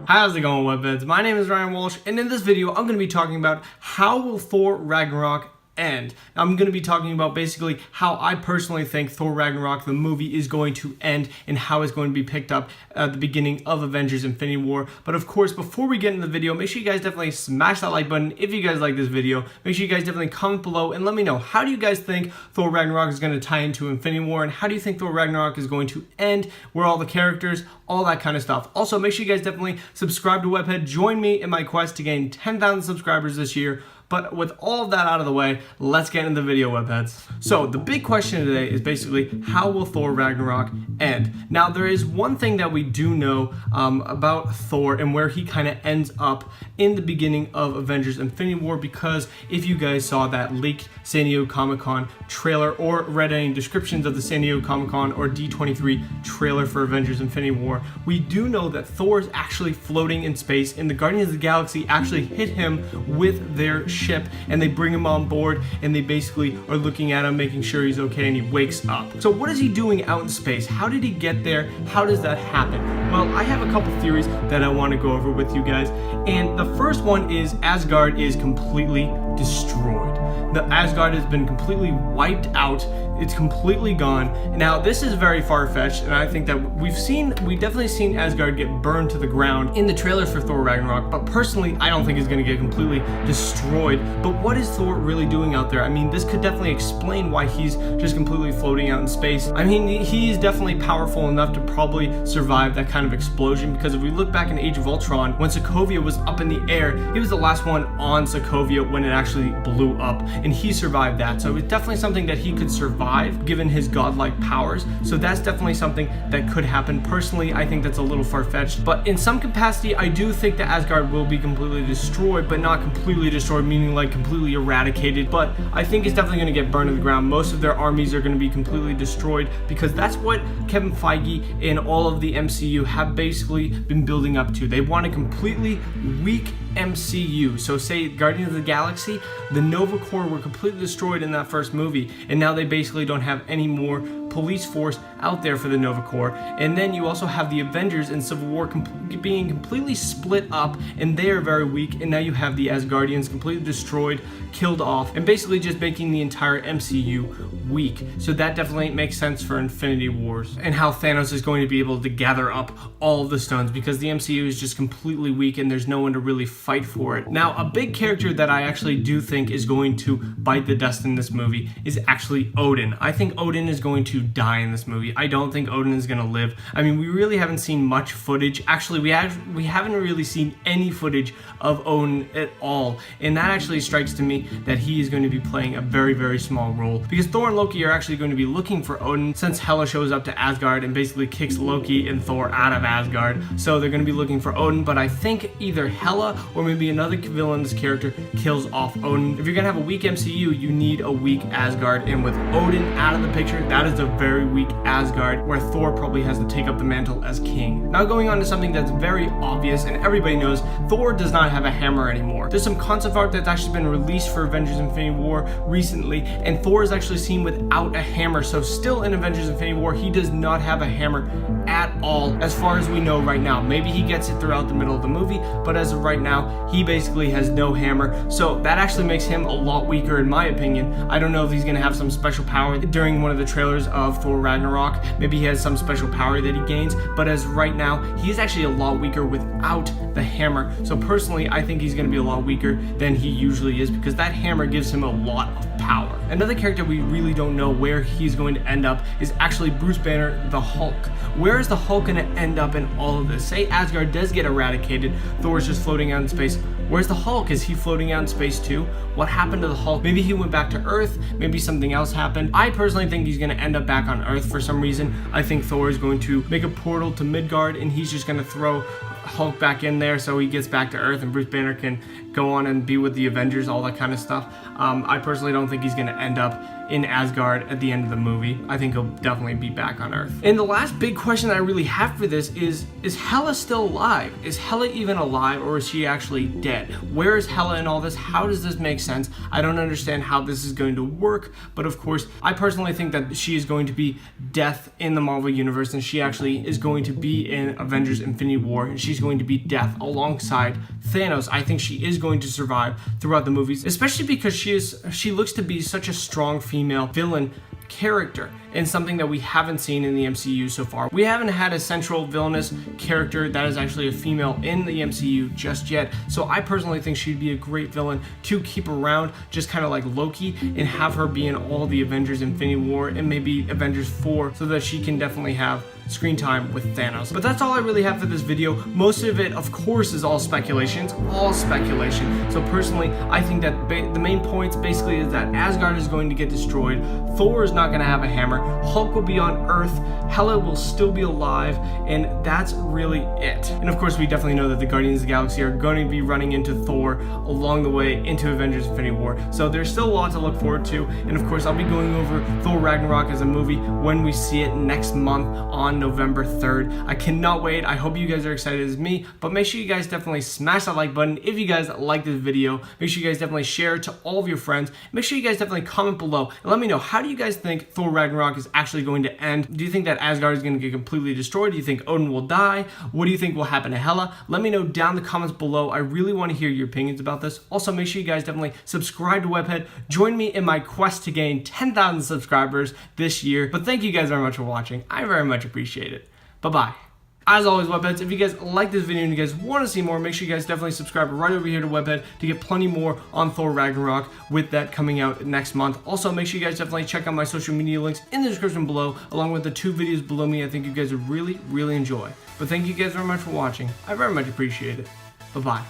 How's it going, Webheads? My name is Ryan Walsh, and in this video, I'm going to be talking about how will Thor Ragnarok end. I'm going to be talking about basically how I personally think Thor Ragnarok, the movie, is going to end and how it's going to be picked up at the beginning of Avengers Infinity War. But of course, before we get into the video, make sure you guys definitely smash that like button if you guys like this video. Make sure you guys definitely comment below and let me know, how do you guys think Thor Ragnarok is going to tie into Infinity War, and how do you think Thor Ragnarok is going to end? Where all the characters, all that kind of stuff. Also, make sure you guys definitely subscribe to Webhead. Join me in my quest to gain 10,000 subscribers this year. But with all of that out of the way, let's get into the video, Webheads. So the big question today is basically, how will Thor Ragnarok end? Now, there is one thing that we do know about Thor and where he kind of ends up in the beginning of Avengers Infinity War, because if you guys saw that leaked San Diego Comic-Con trailer or read any descriptions of the San Diego Comic-Con or D23 trailer for Avengers Infinity War, we do know that Thor is actually floating in space, and the Guardians of the Galaxy actually hit him with their ship, and they bring him on board, and they basically are looking at him, making sure he's okay, and he wakes up. So what is he doing out in space? How did he get there? How does that happen? Well, I have a couple theories that I want to go over with you guys, and the first one is Asgard is completely destroyed. The Asgard has been completely wiped out. It's completely gone. Now, this is very far-fetched, and I think that we've definitely seen Asgard get burned to the ground in the trailers for Thor Ragnarok, but personally, I don't think it's going to get completely destroyed. But what is Thor really doing out there? I mean, this could definitely explain why he's just completely floating out in space. I mean, he's definitely powerful enough to probably survive that kind of explosion, because if we look back in Age of Ultron, when Sokovia was up in the air, he was the last one on Sokovia when it actually blew up, and he survived that. So it's definitely something that he could survive given his godlike powers. So that's definitely something that could happen. Personally, I think that's a little far-fetched, but in some capacity, I do think that Asgard will be completely destroyed, but not completely destroyed, meaning like completely eradicated. But I think it's definitely going to get burned to the ground. Most of their armies are going to be completely destroyed, because that's what Kevin Feige and all of the MCU have basically been building up to. They want a completely weak MCU. So say Guardians of the Galaxy, the Nova Corps were completely destroyed in that first movie, and now they basically don't have any more police force out there for the Nova Corps. And then you also have the Avengers in Civil War being completely split up, and they are very weak, and now you have the Asgardians completely destroyed, killed off, and basically just making the entire MCU weak. So that definitely makes sense for Infinity Wars and how Thanos is going to be able to gather up all of the stones, because the MCU is just completely weak and there's no one to really fight for it. Now, a big character that I actually do think is going to bite the dust in this movie is actually Odin. I think Odin is going to die in this movie. I don't think Odin is going to live. I mean, we really haven't seen much footage. Actually, we haven't really seen any footage of Odin at all, and that actually strikes to me that he is going to be playing a very, very small role, because Thor and Loki are actually going to be looking for Odin, since Hela shows up to Asgard and basically kicks Loki and Thor out of Asgard. So they're going to be looking for Odin, but I think either Hela or maybe another villainous character kills off Odin. If you're going to have a weak MCU, you need a weak Asgard, and with Odin out of the picture, that is a very weak Asgard, where Thor probably has to take up the mantle as king. Now, going on to something that's very obvious and everybody knows, Thor does not have a hammer anymore. There's some concept art that's actually been released for Avengers Infinity War recently, and Thor is actually seen without a hammer. So still in Avengers Infinity War, he does not have a hammer at all, as far as we know right now. Maybe he gets it throughout the middle of the movie, but as of right now, he basically has no hammer. So that actually makes him a lot weaker, in my opinion. I don't know if he's going to have some special power during one of the trailers of Thor Ragnarok. Maybe he has some special power that he gains, but as right now, he's actually a lot weaker without the hammer. So personally, I think he's going to be a lot weaker than he usually is, because that hammer gives him a lot of power. Another character we really don't know where he's going to end up is actually Bruce Banner, the Hulk. Where is the Hulk going to end up in all of this? Say Asgard does get eradicated, Thor's just floating out in space. Where's the Hulk? Is he floating out in space too? What happened to the Hulk? Maybe he went back to Earth. Maybe something else happened. I personally think he's going to end up back on Earth for some reason. I think Thor is going to make a portal to Midgard, and he's just going to throw Hulk back in there so he gets back to Earth, and Bruce Banner can go on and be with the Avengers, all that kind of stuff. I personally don't think he's going to end up in Asgard at the end of the movie. I think he'll definitely be back on Earth. And the last big question that I really have for this is Hela still alive? Is Hela even alive, or is she actually dead? Where is Hela in all this? How does this make sense? I don't understand how this is going to work, but of course, I personally think that she is going to be Death in the Marvel Universe, and she actually is going to be in Avengers Infinity War, and she's going to be Death alongside Thanos. I think she is going to survive throughout the movies, especially because she looks to be such a strong female villain character, and something that we haven't seen in the MCU so far. We haven't had a central villainous character that is actually a female in the MCU just yet, so I personally think she'd be a great villain to keep around, just kind of like Loki, and have her be in all the Avengers Infinity War and maybe Avengers 4, so that she can definitely have screen time with Thanos. But that's all I really have for this video. Most of it, of course, is all speculation. It's all speculation. So personally, I think that the main points basically is that Asgard is going to get destroyed, Thor is not going to have a hammer, Hulk will be on Earth, Hela will still be alive, and that's really it. And of course, we definitely know that the Guardians of the Galaxy are going to be running into Thor along the way into Avengers Infinity War. So there's still a lot to look forward to. And of course, I'll be going over Thor Ragnarok as a movie when we see it next month on November 3rd. I cannot wait. I hope you guys are excited as me, but make sure you guys definitely smash that like button if you guys like this video. Make sure you guys definitely share it to all of your friends. Make sure you guys definitely comment below and let me know, how do you guys think Thor Ragnarok is actually going to end? Do you think that Asgard is going to get completely destroyed? Do you think Odin will die? What do you think will happen to Hela? Let me know down in the comments below. I really want to hear your opinions about this. Also, make sure you guys definitely subscribe to Webhead. Join me in my quest to gain 10,000 subscribers this year. But thank you guys very much for watching. I very much appreciate it. Bye-bye. As always, Webheads, if you guys like this video and you guys want to see more, make sure you guys definitely subscribe right over here to Webhead to get plenty more on Thor Ragnarok, with that coming out next month. Also, make sure you guys definitely check out my social media links in the description below, along with the 2 videos below me I think you guys would really, really enjoy. But thank you guys very much for watching. I very much appreciate it. Bye-bye.